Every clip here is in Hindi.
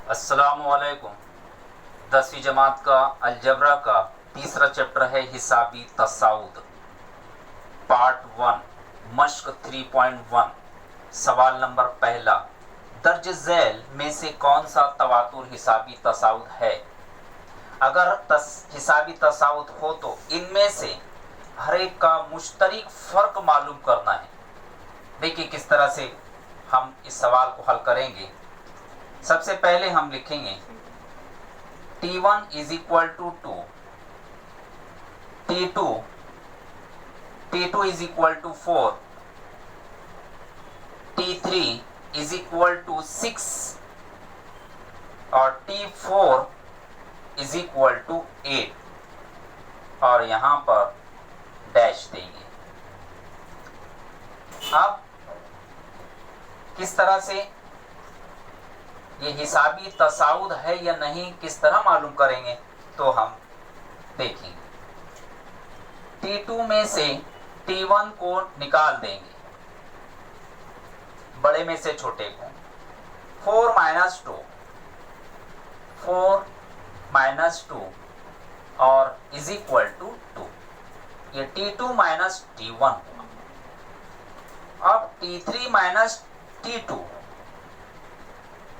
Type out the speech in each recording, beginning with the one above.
अस्सलामुअलैकुम। 10वीं जमात का अलजबरा का तीसरा चैप्टर है हिसाबी तसाउद, पार्ट 1, मश्क 3.1। सवाल नंबर पहला, दर्ज झैल में से कौन सा तवातुर हिसाबी तसाउद है? अगर हिसाबी तसाउद हो तो इनमें से हर एक का मुश्तरक फ़र्क मालूम करना है। देखिए किस तरह से हम इस सवाल को हल करेंगे। सबसे पहले हम लिखेंगे T1 is equal to 2, T2 is equal to 4, T3 is equal to 6 और T4 इज इक्वल टू 8 और यहां पर डैश देंगे। अब किस तरह से ये हिसाबी तसाउद है या नहीं, किस तरह मालूम करेंगे तो हम देखेंगे। T2 में से T1 को निकाल देंगे, बड़े में से छोटे को। 4 माइनस 2 और इज इक्वल टू 2। ये T2 माइनस T1 हुआ। अब T3 minus T2,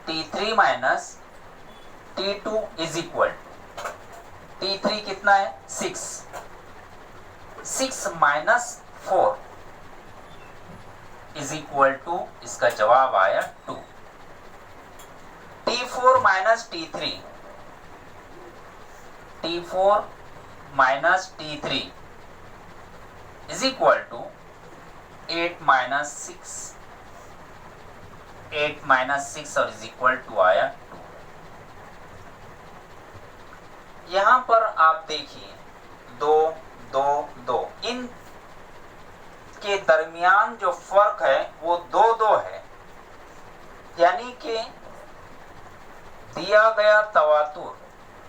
T3 minus T2 is equal to, T3 कितना है 6 माइनस 4 इज इक्वल टू, इसका जवाब आया 2। T4 minus T3, T4 minus T3 is equal to 8 minus 6 और इज इक्वल टू आया 2। यहां पर आप देखिए 2 2 2, इन के दरमियान जो फर्क है वो 2 2 है, यानी कि दिया गया तवातुर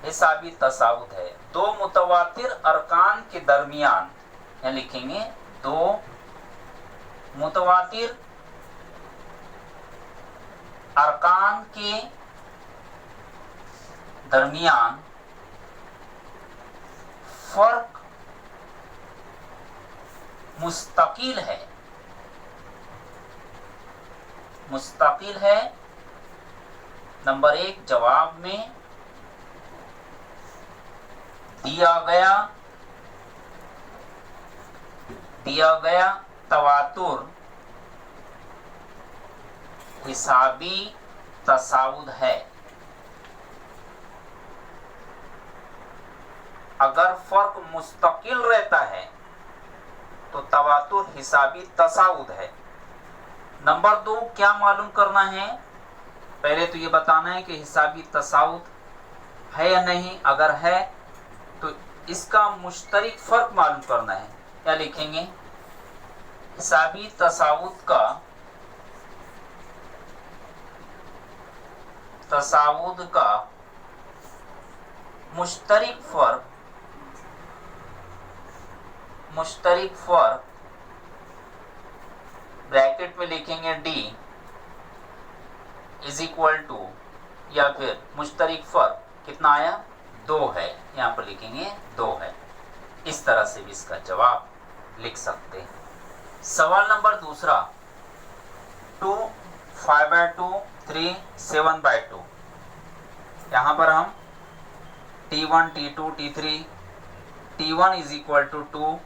हिसाबी तसाउद है। 2 मुतवातिर अरकान के दरमियान, या लिखेंगे 2 मुतवातिर अरकान के दरमियान फर्क मुस्तकिल है। नंबर 1 जवाब में दिया गया तवातुर हिसाबी तसाउद है। अगर फर्क मुस्तकिल रहता है तो तवातुर हिसाबी तसाउद है। नंबर 2 क्या मालूम करना है? पहले तो ये बताना है कि हिसाबी तसाउद है या नहीं। अगर है तो इसका मुश्तरक फर्क मालूम करना है। क्या लिखेंगे? हिसाबी तसाउद का मुश्तरक फर्क ब्रैकेट में लिखेंगे D इज इक्वल टू, या फिर मुश्तरक फर्क कितना आया 2 है, यहां पर लिखेंगे 2 है। इस तरह से भी इसका जवाब लिख सकते हैं। सवाल नंबर दूसरा, 2 5/2 3 7/2। यहां पर हम T1 T2 T3, T1 is equal to 2,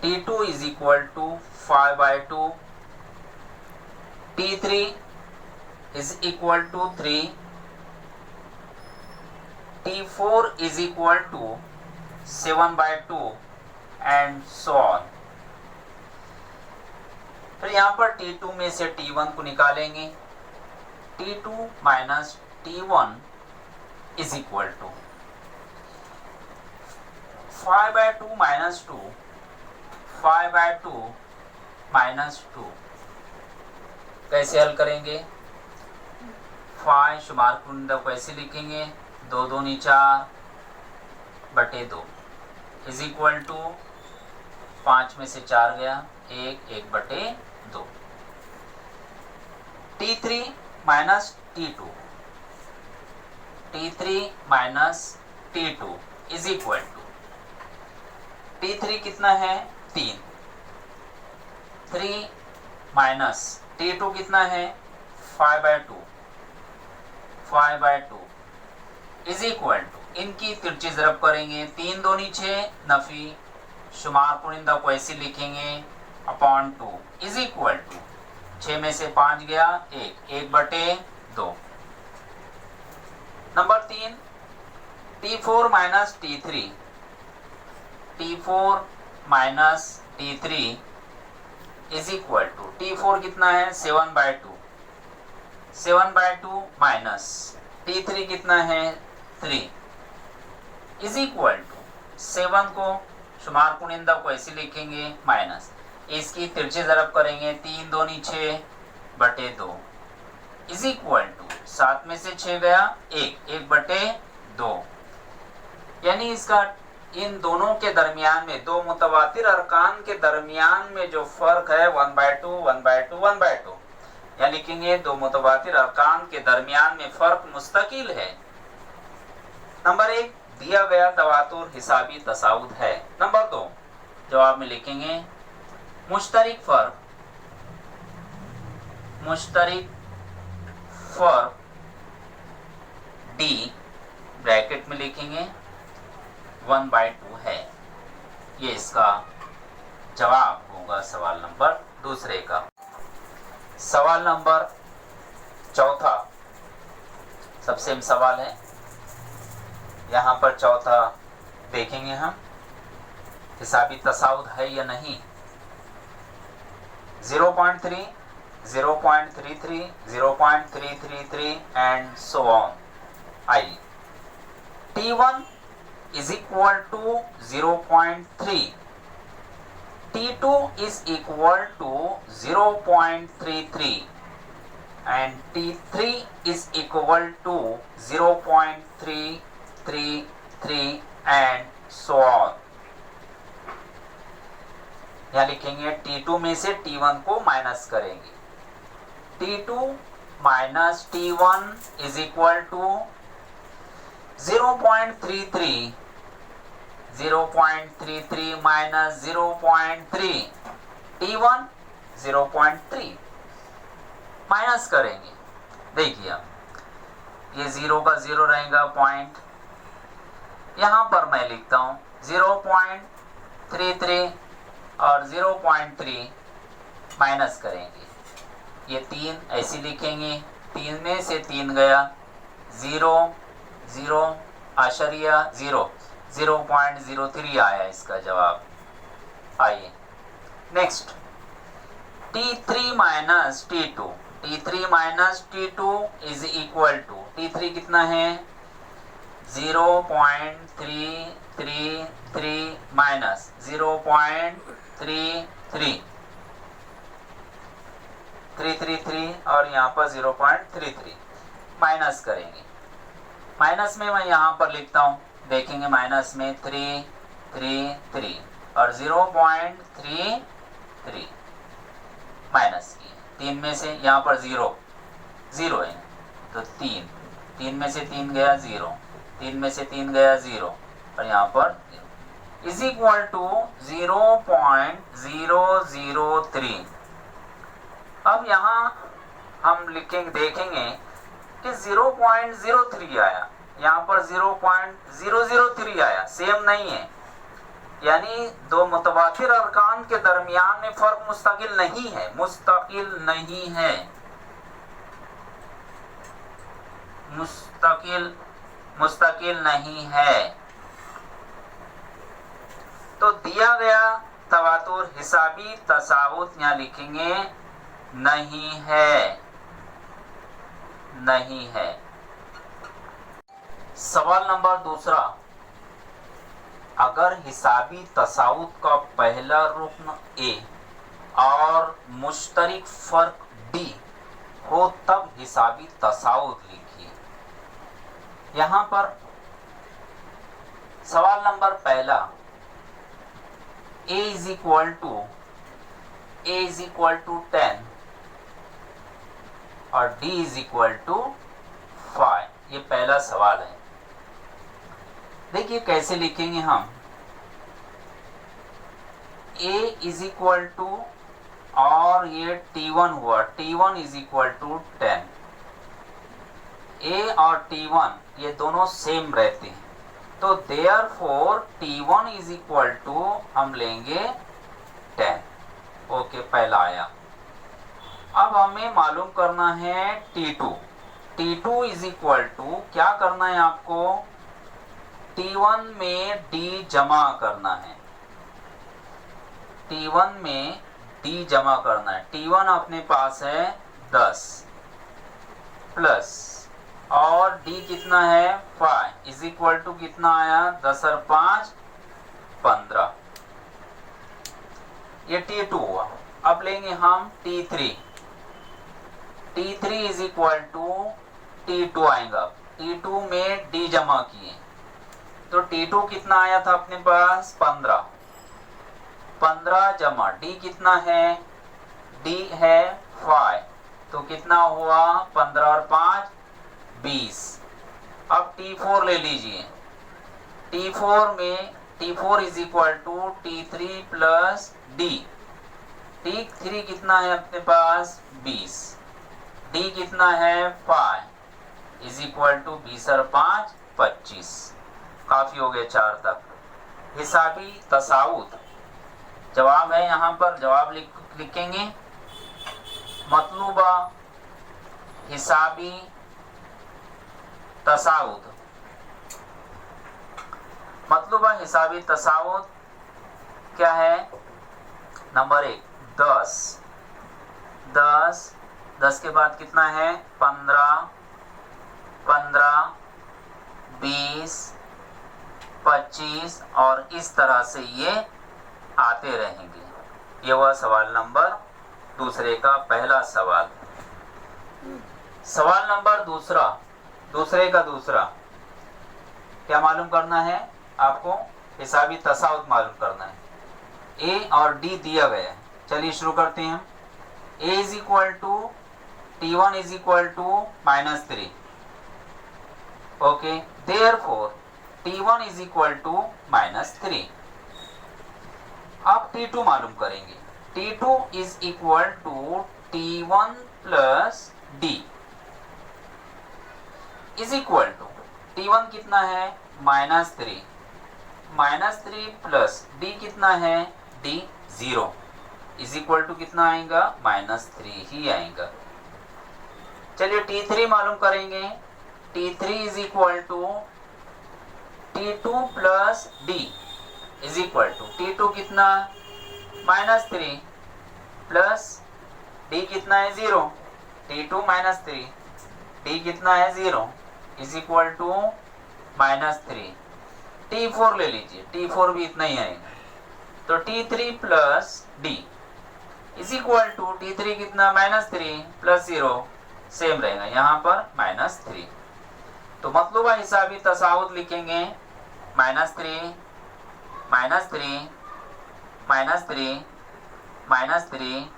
T2 is equal to 5/2, T3 is equal to 3, T4 is equal to 7/2 and so on. फिर यहां पर T2 में से T1 को निकालेंगे। T2 minus T1 is equal to 5/2 minus 2, 5/2 minus 2। कैसे हल करेंगे? 5 शुमार कुंडा को ऐसे लिखेंगे, 2 2 4 बटे 2 इज इक्वल टू 5 में से 4 गया 1 1 बटे 2। T3 minus T2, T3 minus T2 is equal to T3 कितना है 3, 3 माइनस T2 कितना है 5/2, 5/2 इज इक्वल टू, इनकी तिरछी ज़रब करेंगे, 3 दूनी 6, नफी शुमार कुनिंदा को ऐसे लिखेंगे अपॉन 2 इज इक्वल टू 6 में से 5 गया 1, 1/2। Number 3 T4 minus T3, T4 minus T3 is equal to, T4 कितना है 7/2, 7/2 माइनस T3 कितना है 3 इज इक्वल टू 7 को शुमार कुनिंदा को ऐसे लिखेंगे माइनस, इसकी तिरछी ज़रब करेंगे, 3 दूनी 6/2 इज इक्वल टू 7 में से 6 गया 1, 1/2। यानी इसका इन दोनों के दरमियान में, दो मुतवातिर अरकान के दरमियान में जो फर्क है 1/2, 1/2, 1/2, या लिखेंगे दो मुतवातिर अरकान के दरमियान में फर्क मुस्तकिल है। नंबर 1 दिया गया तवातुर हिसाबी तसाउद है। नंबर 2 जवाब में लिखेंगे मुश्तरिक फर्क, मुश्तरिक फर्क D ब्रैकेट में लिखेंगे 1/2 है। ये इसका जवाब होगा सवाल नंबर दूसरे का। सवाल नंबर चौथा सबसे अहम सवाल है, यहाँ पर चौथा देखेंगे हम हिसाबी तसाउद है या नहीं। 0.3, 0.33, 0.333 एंड सो ऑन। आइए T1 is equal to 0.3, T2 is equal to 0.33 and T3 is equal to 0.333 and so on। यहाँ लिखेंगे T2 में से T1 को माइनस करेंगे, T2 minus T1 is equal to 0.33, 0.33 minus 0.3, T1 0.3 minus करेंगे। देखिए अब ये 0 का 0 रहेगा पॉइंट, यहाँ पर मैं लिखता हूँ 0.33 और 0.3 माइनस करेंगे, ये 3 ऐसे लिखेंगे, 3 में से 3 गया 0, 0.0, 0.03 आया इसका जवाब। आइए next T3 minus T2, T3 minus T2 is equal to, T3 कितना है 0.333 माइनस 0.333 और यहाँ पर 0.33 माइनस करेंगे। माइनस में मैं यहाँ पर लिखता हूँ, देखेंगे माइनस में 333 और 0.33 माइनस की, 3 में से यहाँ पर 0 है तो 3 में से 3 गया 0, 3 में से 3 गया 0 और यहाँ पर 0 इज इक्वल टू 0.003। अब यहाँ हम लिखेंगे, देखेंगे कि 0.03 आया, यहाँ पर 0.003 आया, सेम नहीं है, यानी दो मुतवातिर अरकान के दरमियान में फर्क मुस्तकिल नहीं है, मुस्तकिल नहीं है, मुस्तकिल नहीं है। तो दिया गया तवातुर हिसाबी तसाउद यहाँ लिखेंगे नहीं है, नहीं है। सवाल नंबर दूसरा, अगर हिसाबी तसाउद का पहला रुकन ए और मुश्तरिक फर्क डी हो तब हिसाबी तसाउद लिखिए। यहाँ पर सवाल नंबर पहला, a इज इक्वल टू 10 और D इज इक्वल टू 5। ये पहला सवाल है। देखिए कैसे लिखेंगे हम। A इज इक्वल टू, और ये T1 हुआ, T1 is equal to 10। A और T1 ये दोनों सेम रहते हैं, तो therefore T1 is equal to हम लेंगे 10। ओके, पहला आया। अब हमें मालूम करना है T2। T2 is equal to क्या करना है आपको, T1 में D जमा करना है। T1 में D जमा करना है। T1 अपने पास है 10 प्लस, और D कितना है 5 इज इक्वल टू कितना आया, 10 और 5 15। ये T2 हुआ। अब लेंगे हम T3। T3 is equal to T2 आएगा। T2 में D जमा किए, तो T2 कितना आया था अपने पास 15। 15 जमा D कितना है, D है 5, तो कितना हुआ 15 और 5 20। अब T4 ले लीजिए। T4 में T4 is equal to T3 plus D। T3 कितना है अपने पास 20, D कितना है 5 इज इक्वल टू 20 और 5 25। काफी हो गए 4 तक। हिसाबी तसाउत जवाब है, यहाँ पर जवाब लिखेंगे। मतलूबा हिसाबी तसाउत। मतलूबा हिसाबी तसाउत क्या है, नंबर 1 10। 10 के बाद कितना है 15, 20, 25, और इस तरह से ये आते रहेंगे। ये वह सवाल नंबर दूसरे का पहला सवाल। सवाल नंबर दूसरे का दूसरा क्या मालूम करना है आपको, हिसाबी तसाउत मालूम करना है। A और D दिया गया है। चलिए शुरू करते हैं। A is equal to T1 is equal to -3। Okay, therefore T1 is equal to -3। अब T2 मालूम करेंगे। T2 is equal to T1 plus D is equal to T1 कितना है -3, -3 प्लस D कितना है D 0 इज इक्वल टू कितना आएगा -3 ही आएगा। चलिए T3 मालूम करेंगे। T3 is equal to T2 plus D is equal to T2 कितना -3 प्लस D कितना है 0, T2 -3 D कितना है 0 इज इक्वल टू -3। T4 ले लीजिए, T4 भी इतना ही आएगा, तो T3 plus D is equal to T3 कितना -3 प्लस 0 सेम रहेगा यहाँ पर -3। तो मतलूबा हिसाबी तसाउत लिखेंगे -3 -3 -3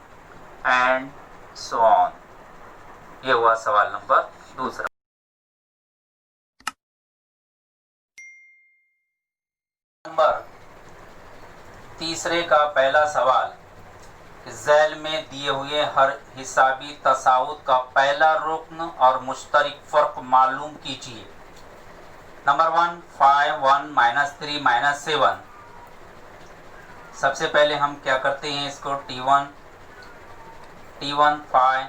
एंड सो ऑन। ये हुआ सवाल नंबर दूसरा। नंबर तीसरे का पहला सवाल, झैल में दिए हुए हर हिसाबी तसाउत का पहला रुक्न और मुश्तरक फर्क मालूम कीजिए। नंबर 1 5 1 -3 -7। सबसे पहले हम क्या करते हैं, इसको T1 5,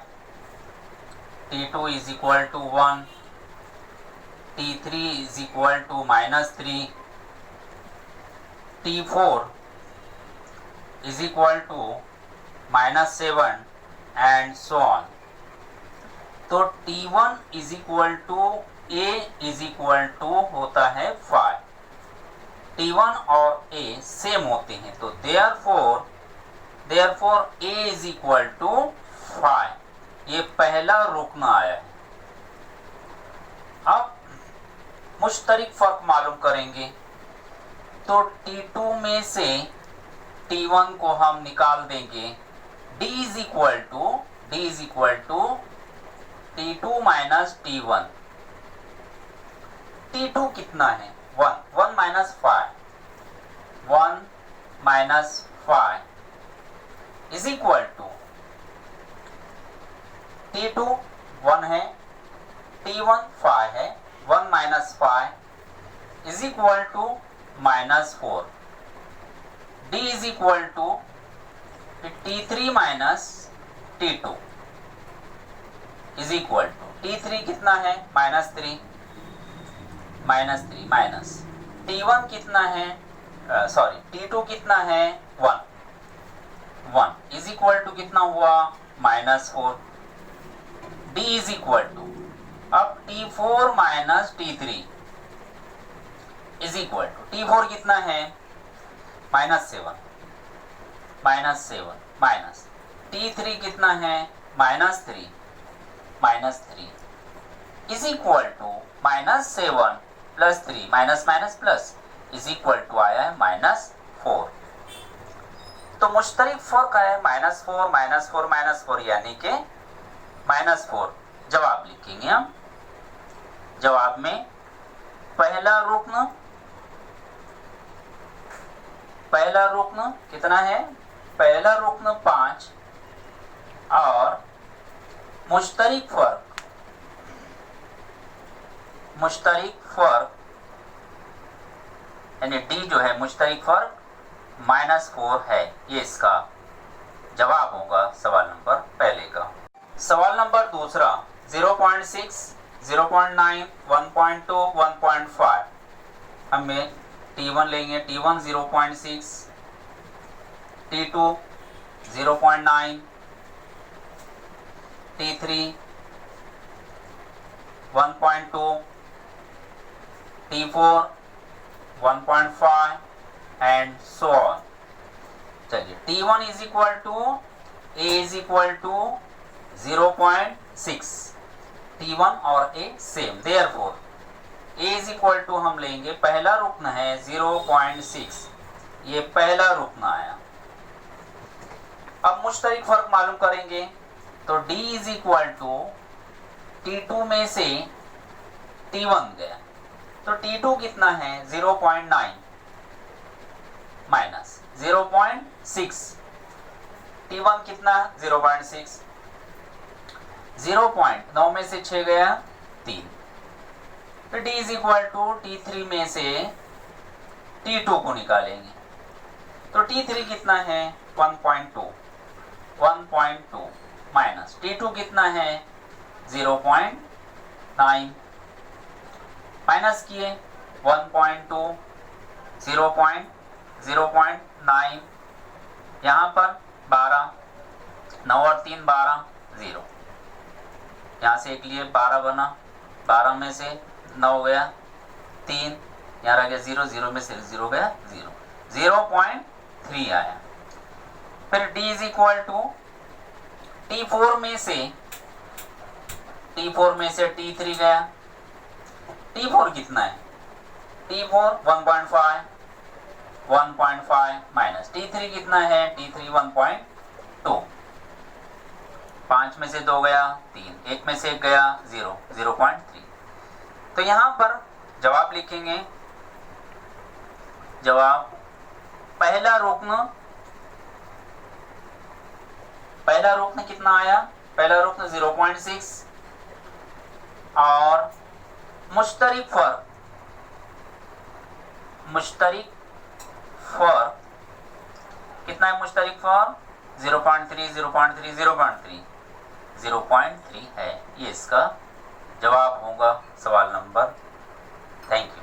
T2 is equal to 1, T3 is equal to -3, T4 is equal to -7 and so on. तो T1 is equal to A is equal to होता है 5। T1 और A सेम होते हैं, तो therefore A is equal to 5। ये पहला रुकन आया है। अब मुश्तरक फर्क मालूम करेंगे, तो T2 में से T1 को हम निकाल देंगे। D is equal to T2 minus T1, T2 कितना है 1, 1 minus 5, 1 minus 5 is equal to T2 1 है, T1 5 है, 1 minus 5 is equal to minus 4, D is equal to T3 minus T2 is equal to T3 कितना है माइनस 3 माइनस T1 कितना है T2 कितना है 1 इज इक्वल टू कितना हुआ minus 4, D is equal to अब T4 minus T3 is equal to T4 कितना है माइनस 7 माइनस T3 कितना है minus 3 is equal to minus 7 plus 3 minus plus is equal to आया है माइनस 4। तो मुश्तरिक फर्क है माइनस 4 यानी कि माइनस 4। जवाब लिखेंगे हम। जवाब में पहला रुकन कितना है, पहला रुकन 5 और मुश्तरिक फर्क यानी डी जो है मुश्तरिक फर्क माइनस 4 है। ये इसका जवाब होगा सवाल नंबर पहले का। सवाल नंबर दूसरा 0.6, 0.9, 1.2, 1.5 हमें T1 लेंगे, T1 0.6, T2 0.9, T3 1.2, T4 1.5 and so on. चलिए T1 is equal to A is equal to 0.6, T1 और A same, therefore A is equal to हम लेंगे, पहला रुकन है 0.6, ये पहला रुकन आया। अब मुश्तरिक फर्क मालूम करेंगे तो D is equal to T2 में से T1 गया, तो T2 कितना है 0.9 माइनस 0.6, T1 कितना 0.6, 0.9 में से 6 गया 3, तो D is equal to T3 में से T2 को निकालेंगे, तो T3 कितना है 1.2 माइनस T2 कितना है 0.9 माइनस किए 1.2 0.9 यहाँ पर 12, 9 और 3 12, 0 यहाँ से एक लिए 12 बना, 12 में से 9 गया 3, यहाँ रह गया 0, 0 में से 0 गया 0, 0.3 आया। फिर D is equal to T4 में से T3 गया, T4 कितना है T4 1.5 माइनस T3 कितना है T3 1.2, 5 में से 2 गया 3, 1 में से 1 गया 0, 0.3। तो यहाँ पर जवाब लिखेंगे। जवाब पहला रुकन कितना आया, पहला रुकन 0.6 और मुश्तरिक फर्क कितना है, मुश्तरिक फर्क 0.3 है। ये इसका जवाब होगा सवाल नंबर। Thank you.